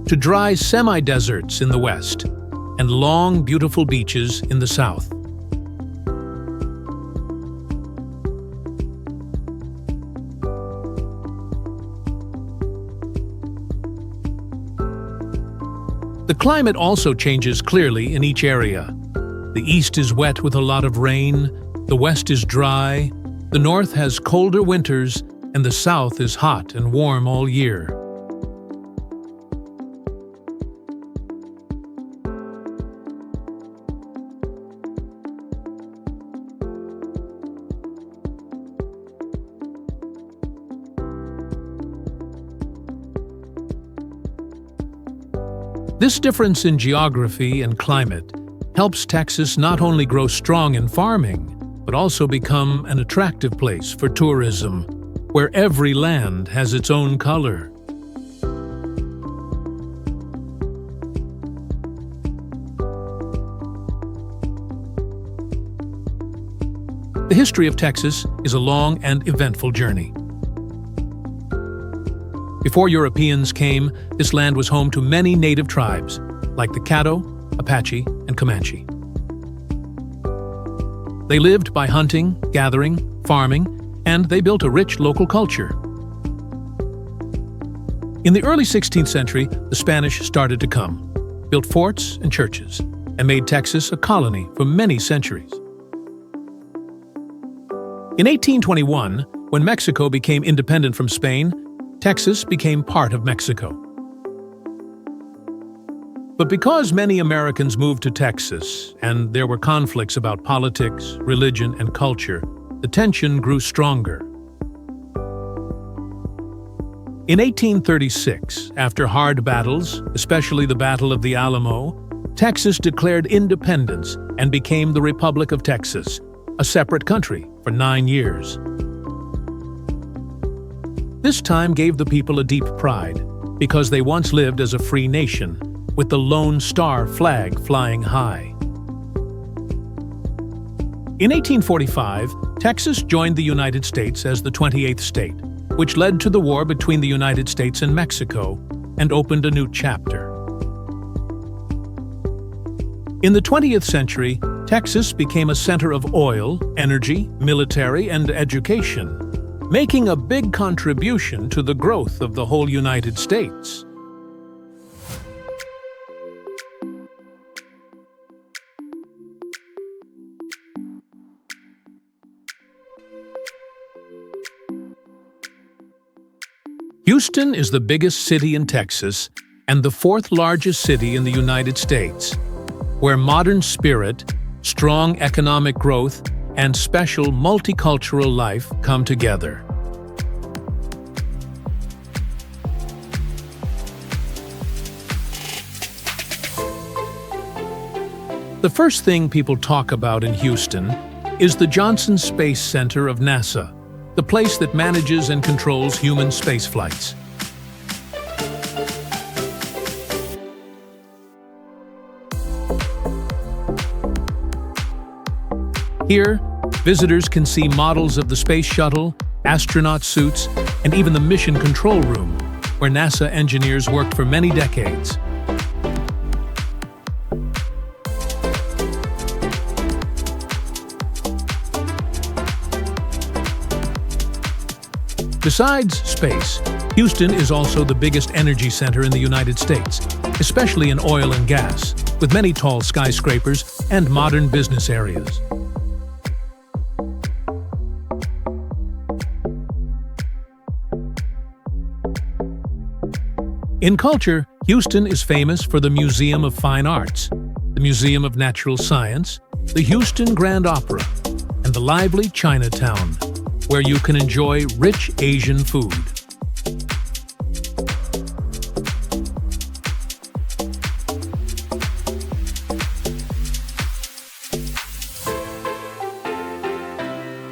to dry semi-deserts in the west, and long, beautiful beaches in the south. The climate also changes clearly in each area. The east is wet with a lot of rain, the west is dry, the north has colder winters, and the south is hot and warm all year. This difference in geography and climate helps Texas not only grow strong in farming, but also become an attractive place for tourism, where every land has its own color. The history of Texas is a long and eventful journey. Before Europeans came, this land was home to many native tribes, like the Caddo, Apache, and Comanche. They lived by hunting, gathering, farming, and they built a rich local culture. In the early 16th century, the Spanish started to come, built forts and churches, and made Texas a colony for many centuries. In 1821, when Mexico became independent from Spain, Texas became part of Mexico. But because many Americans moved to Texas, and there were conflicts about politics, religion, and culture, the tension grew stronger. In 1836, after hard battles, especially the Battle of the Alamo, Texas declared independence and became the Republic of Texas, a separate country for 9 years. This time gave the people a deep pride, because they once lived as a free nation, with the Lone Star flag flying high. In 1845, Texas joined the United States as the 28th state, which led to the war between the United States and Mexico and opened a new chapter. In the 20th century, Texas became a center of oil, energy, military, and education, making a big contribution to the growth of the whole United States. Houston is the biggest city in Texas and the fourth largest city in the United States, where modern spirit, strong economic growth, and special multicultural life come together. The first thing people talk about in Houston is the Johnson Space Center of NASA, the place that manages and controls human space flights. Here, visitors can see models of the space shuttle, astronaut suits, and even the mission control room, where NASA engineers worked for many decades. Besides space, Houston is also the biggest energy center in the United States, especially in oil and gas, with many tall skyscrapers and modern business areas. In culture, Houston is famous for the Museum of Fine Arts, the Museum of Natural Science, the Houston Grand Opera, and the lively Chinatown, where you can enjoy rich Asian food.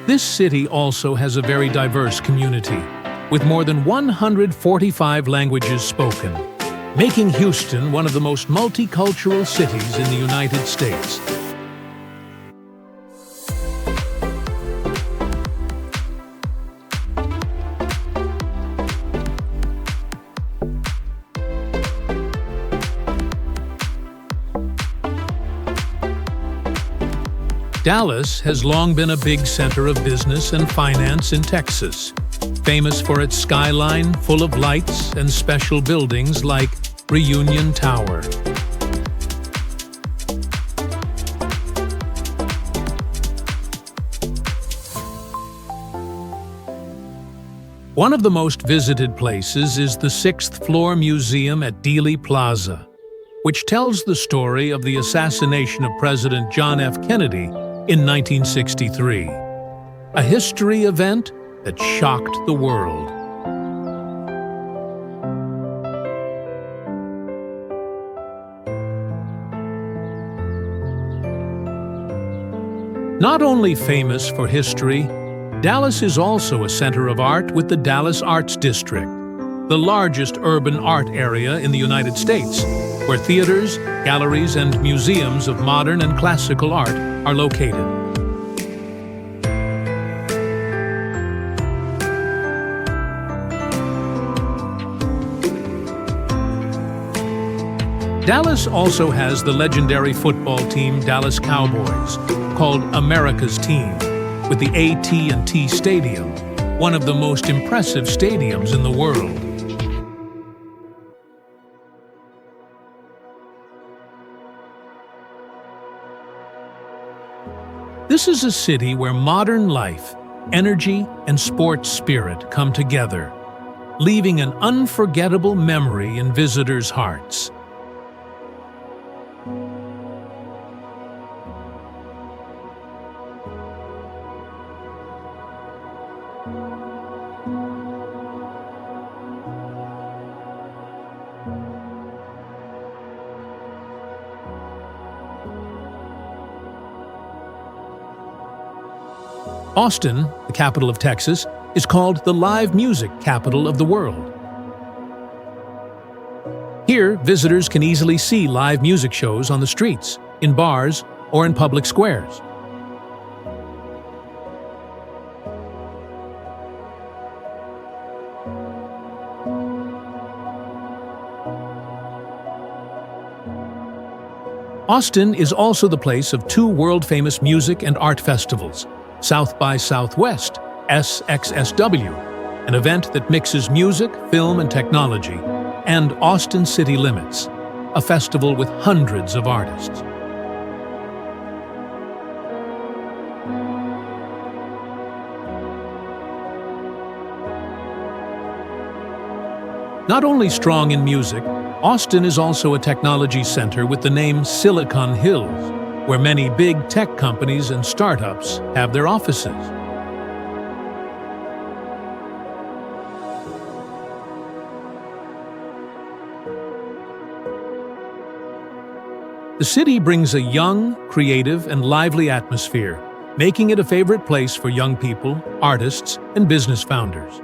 This city also has a very diverse community, with more than 145 languages spoken, making Houston one of the most multicultural cities in the United States. Dallas has long been a big center of business and finance in Texas, famous for its skyline full of lights and special buildings like Reunion Tower. One of the most visited places is the 6th floor museum at Dealey Plaza, which tells the story of the assassination of President John F. Kennedy in 1963, a history event that shocked the world. Not only famous for history, Dallas is also a center of art with the Dallas Arts District, the largest urban art area in the United States, where theaters, galleries, and museums of modern and classical art are located. Dallas also has the legendary football team Dallas Cowboys, called America's Team, with the AT&T Stadium, one of the most impressive stadiums in the world. This is a city where modern life, energy, and sports spirit come together, leaving an unforgettable memory in visitors' hearts. Austin, the capital of Texas, is called the live music capital of the world. Here, visitors can easily see live music shows on the streets, in bars, or in public squares. Austin is also the place of two world-famous music and art festivals, South by Southwest, SXSW, an event that mixes music, film, and technology, and Austin City Limits, a festival with hundreds of artists. Not only strong in music, Austin is also a technology center with the name Silicon Hills, where many big tech companies and startups have their offices. The city brings a young, creative, and lively atmosphere, making it a favorite place for young people, artists, and business founders.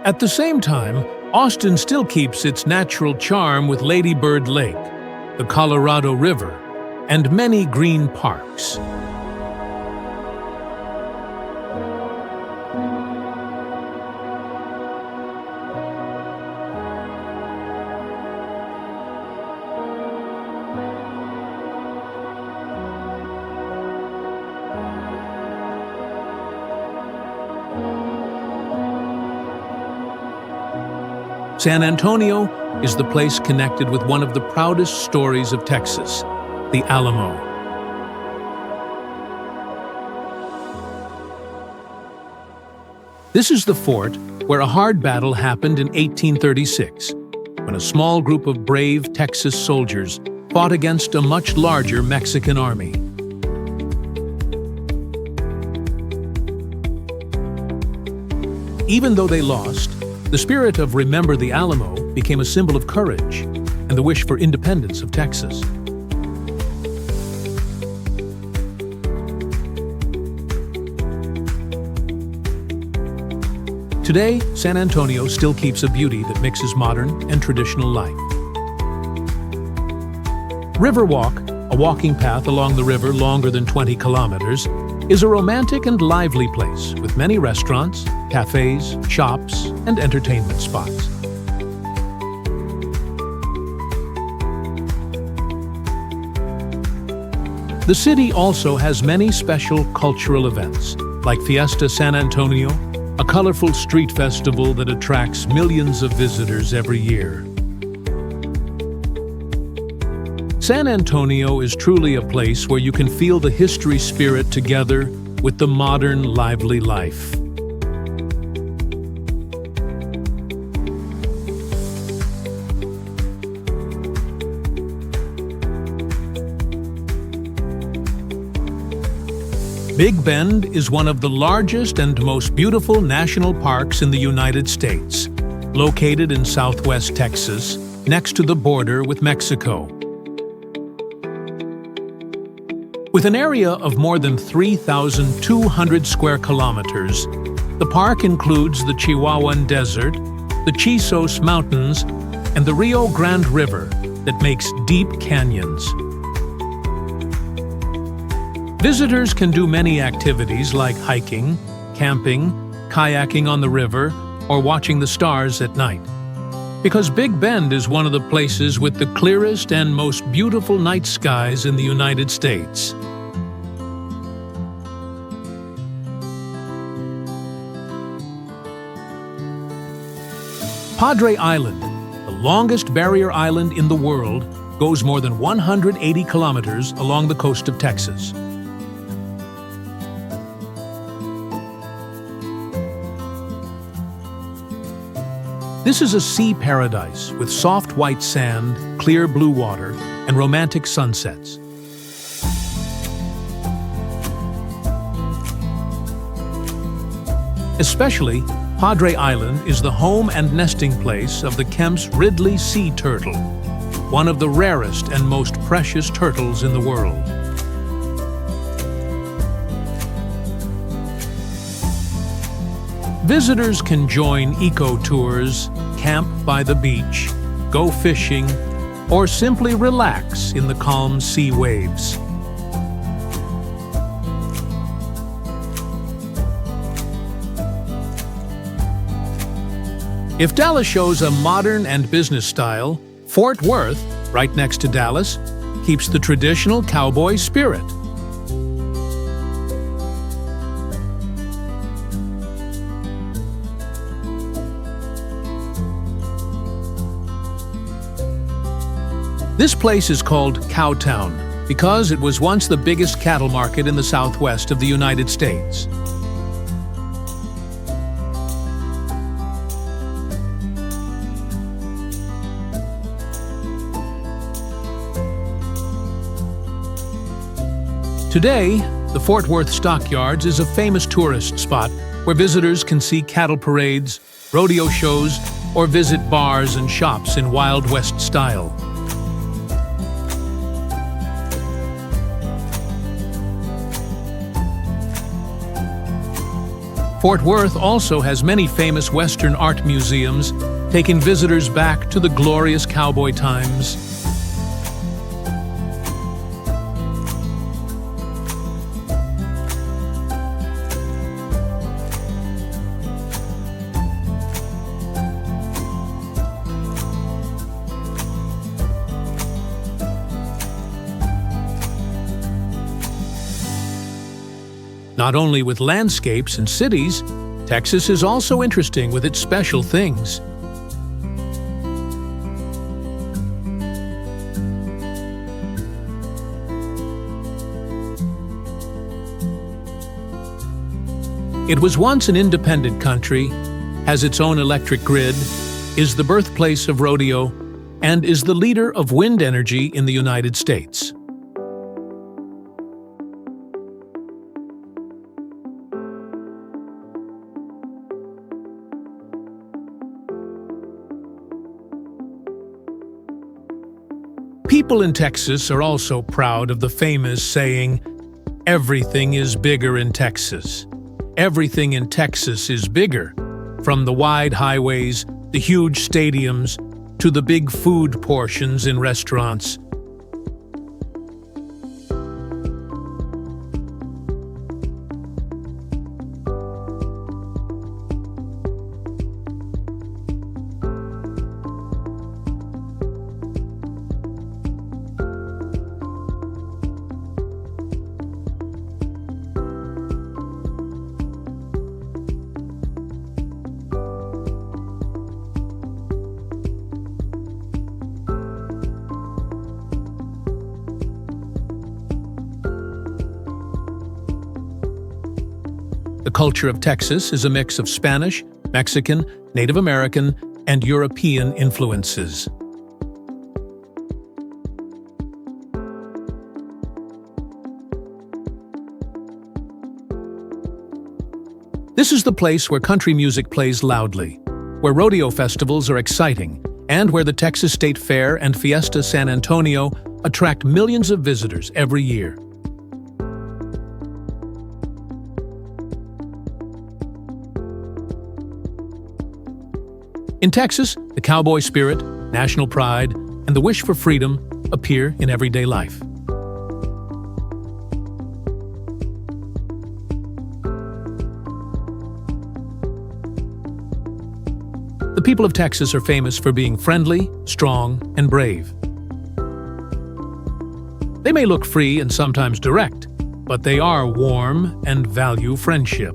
At the same time, Austin still keeps its natural charm with Lady Bird Lake, the Colorado River, and many green parks. San Antonio is the place connected with one of the proudest stories of Texas, the Alamo. This is the fort where a hard battle happened in 1836, when a small group of brave Texas soldiers fought against a much larger Mexican army. Even though they lost, the spirit of Remember the Alamo became a symbol of courage and the wish for independence of Texas. Today, San Antonio still keeps a beauty that mixes modern and traditional life. Riverwalk, a walking path along the river longer than 20 kilometers, is a romantic and lively place with many restaurants, cafes, shops, and entertainment spots. The city also has many special cultural events, like Fiesta San Antonio, a colorful street festival that attracts millions of visitors every year. San Antonio is truly a place where you can feel the history spirit together with the modern, lively life. Big Bend is one of the largest and most beautiful national parks in the United States, located in southwest Texas, next to the border with Mexico. With an area of more than 3,200 square kilometers, the park includes the Chihuahuan Desert, the Chisos Mountains, and the Rio Grande River that makes deep canyons. Visitors can do many activities like hiking, camping, kayaking on the river, or watching the stars at night. Because Big Bend is one of the places with the clearest and most beautiful night skies in the United States. Padre Island, the longest barrier island in the world, goes more than 180 kilometers along the coast of Texas. This is a sea paradise with soft white sand, clear blue water, and romantic sunsets. Especially, Padre Island is the home and nesting place of the Kemp's Ridley sea turtle, one of the rarest and most precious turtles in the world. Visitors can join eco-tours, camp by the beach, go fishing, or simply relax in the calm sea waves. If Dallas shows a modern and business style, Fort Worth, right next to Dallas, keeps the traditional cowboy spirit. This place is called Cowtown because it was once the biggest cattle market in the southwest of the United States. Today, the Fort Worth Stockyards is a famous tourist spot where visitors can see cattle parades, rodeo shows, or visit bars and shops in Wild West style. Fort Worth also has many famous Western art museums, taking visitors back to the glorious cowboy times. Not only with landscapes and cities, Texas is also interesting with its special things. It was once an independent country, has its own electric grid, is the birthplace of rodeo, and is the leader of wind energy in the United States. People in Texas are also proud of the famous saying, "Everything is bigger in Texas." Everything in Texas is bigger, from the wide highways, the huge stadiums, to the big food portions in restaurants. The culture of Texas is a mix of Spanish, Mexican, Native American, and European influences. This is the place where country music plays loudly, where rodeo festivals are exciting, and where the Texas State Fair and Fiesta San Antonio attract millions of visitors every year. In Texas, the cowboy spirit, national pride, and the wish for freedom appear in everyday life. The people of Texas are famous for being friendly, strong, and brave. They may look free and sometimes direct, but they are warm and value friendship.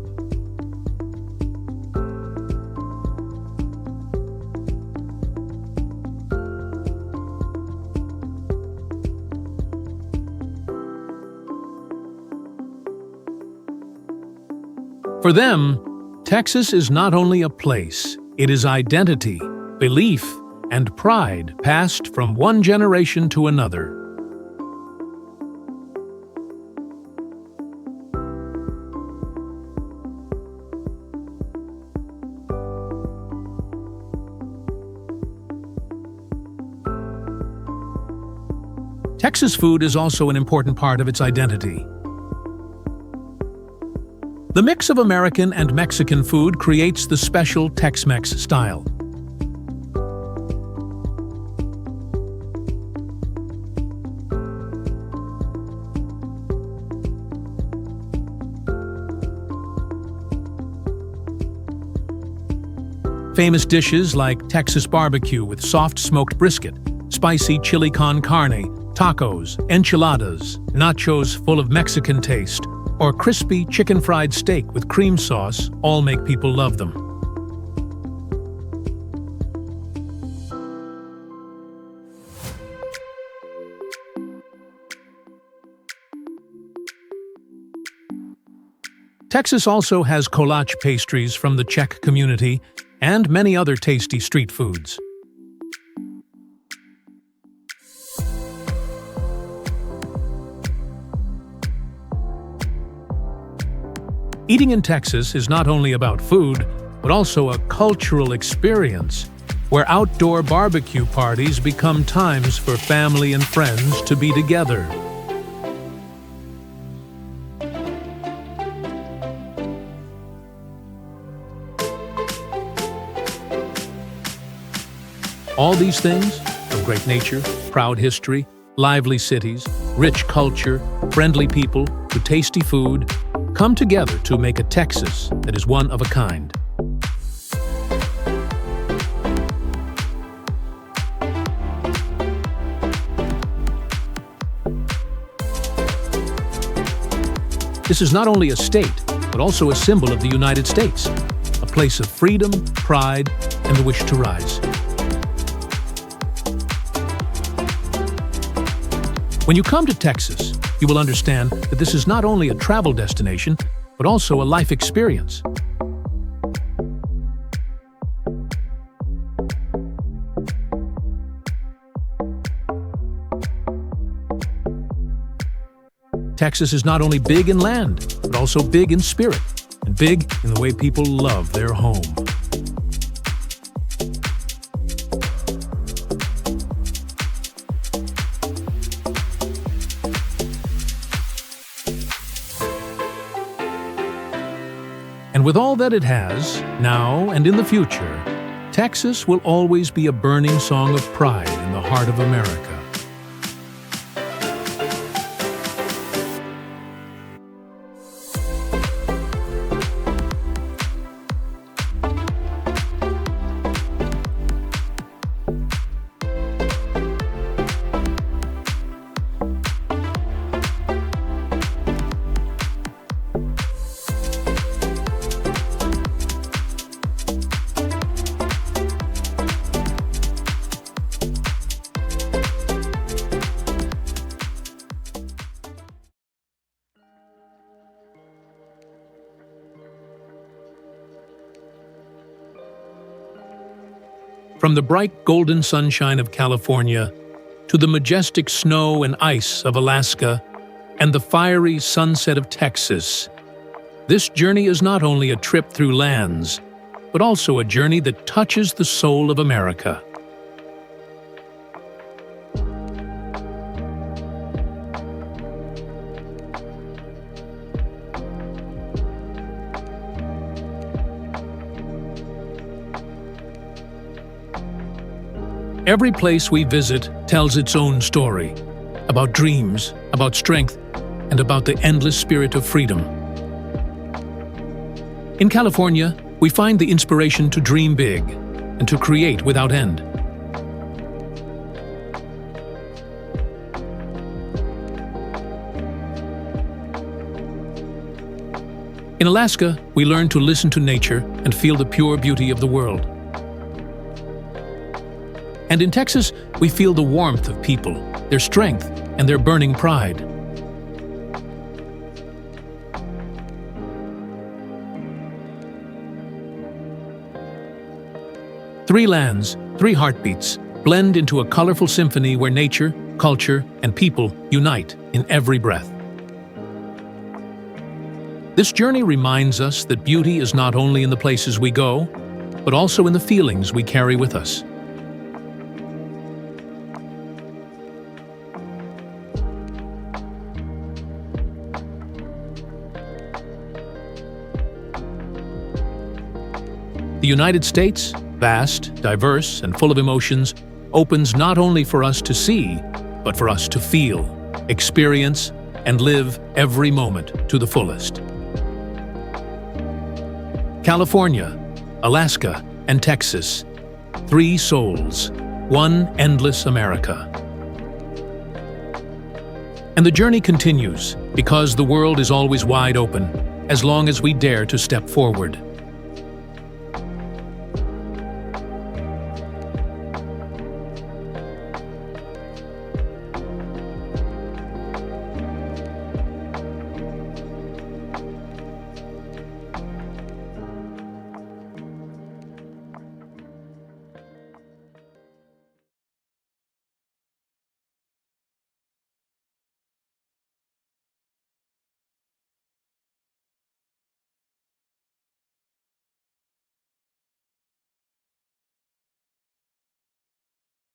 For them, Texas is not only a place, it is identity, belief, and pride passed from one generation to another. Texas food is also an important part of its identity. The mix of American and Mexican food creates the special Tex-Mex style. Famous dishes like Texas barbecue with soft smoked brisket, spicy chili con carne, tacos, enchiladas, nachos full of Mexican taste, or crispy chicken fried steak with cream sauce all make people love them. Texas also has kolache pastries from the Czech community and many other tasty street foods. Eating in Texas is not only about food, but also a cultural experience. where outdoor barbecue parties become times for family and friends to be together. All these things, from great nature, proud history, lively cities, rich culture, friendly people, to tasty food, come together to make a Texas that is one of a kind. This is not only a state, but also a symbol of the United States, a place of freedom, pride, and the wish to rise. When you come to Texas, you will understand that this is not only a travel destination, but also a life experience. Texas is not only big in land, but also big in spirit, and big in the way people love their home. And with all that it has, now and in the future, Texas will always be a burning song of pride in the heart of America. From the bright golden sunshine of California to the majestic snow and ice of Alaska and the fiery sunset of Texas, this journey is not only a trip through lands, but also a journey that touches the soul of America. Every place we visit tells its own story, about dreams, about strength, and about the endless spirit of freedom. In California, we find the inspiration to dream big and to create without end. In Alaska, we learn to listen to nature and feel the pure beauty of the world. And in Texas, we feel the warmth of people, their strength, and their burning pride. Three lands, three heartbeats, blend into a colorful symphony where nature, culture, and people unite in every breath. This journey reminds us that beauty is not only in the places we go, but also in the feelings we carry with us. The United States, vast, diverse, and full of emotions, opens not only for us to see, but for us to feel, experience, and live every moment to the fullest. California, Alaska, and Texas, three souls, one endless America. And the journey continues, because the world is always wide open, as long as we dare to step forward.